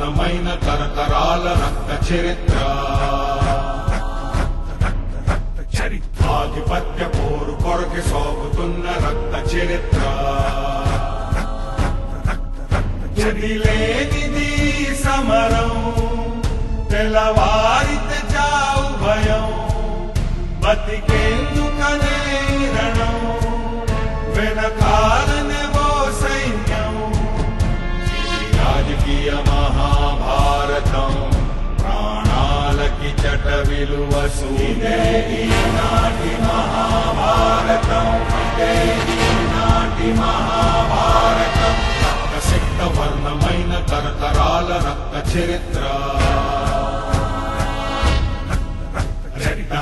వర్ణమైన తరతరాల రక్త చరిత్ర, ఆధిపత్య పోరు కొరకి సాగుతున్న రక్త చరిత్ర, లేనిది సమరం, తెల్లవారితే చావు భయం, బతికేందుకనే రణం, వెనకాలనే ఓ సైన్యం. ఇది రాజకీయ మహాభారతం, ప్రాణాలకి చట విలువసు. ఇదే ఈనాటి మహాభారతం, ఇదే ఈనాటి మహాభారతం. రక్తసిక్త వర్ణమైన తరతరాల రక్త చరిత్ర,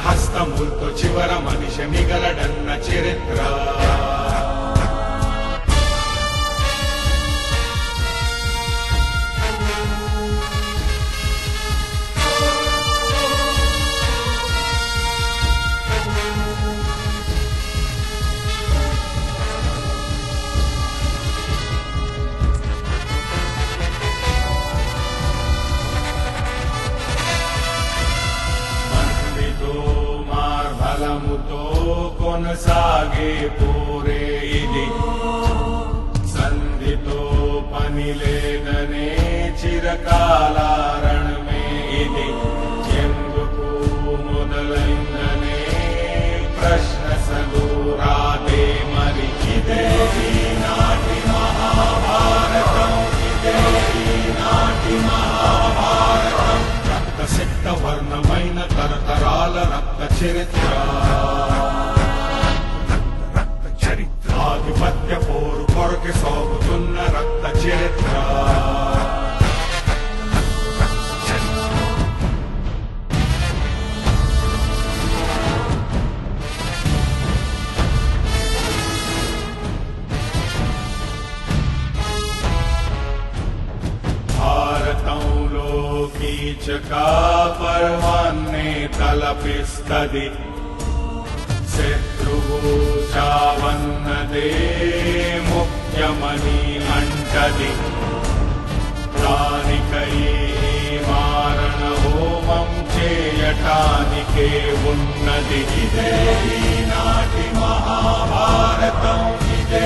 హస్తములతో చివర మనిషి మిగలడన్న చరిత్ర. బలముతో కొనసాగే పోరే ఇది, సంధితో పని లేదనే చిరకాలారణమే ఇది. ఎందుకు మొదలైందనే ప్రశ్న సదూరాదే మరి. ఇదే ఈనాటి మహాభారతం, ఇదే ఈనాటి మహాభారతం. రక్తసిక్త వర్ణమైన తరతరాల రక్త చరిత్ర, ఆధిపత్య పోరు కొరకి సాగుతున్న రక్త చరిత్ర. భారతంలో కీచక పర్వాన్నే తలపిస్తది, శత్రువు చావన్నదే ముఖ్యమని అంటది. దానికై మారణ హోమం చేయటానికే ఉన్నది. ఇదే ఈనాటి మహాభారతం, ఇదే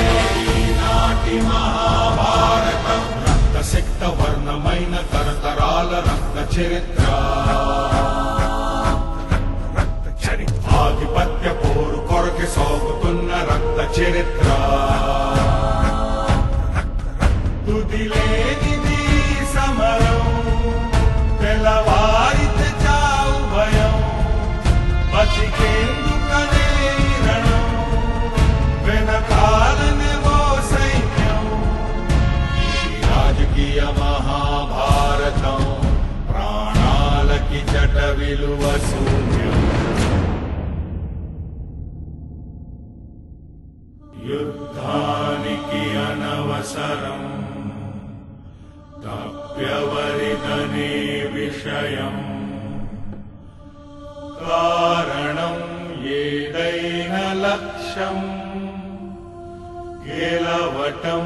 ఈనాటి మహాభారతం. రక్తసిక్త వర్ణమైన తరతరాల రక్త చరిత్ర, ఆధిపత్య పోరు కొరకి సాగుతున్న రక్త చరిత్ర. తుదిలేనిది సమరం, తెల్లవారితే చావు భయం, బతికేందుకనే రణం, వెనకాలనే ఓ సైన్యం. ఈ రాజకీయ మహాభారతం, ప్రాణాలకి చట విలువ శూన్యం. యుద్ధానికి అనవసరం, తప్యవరిదనే విషయం, కారణం ఏదైన లక్ష్యం గెలవటం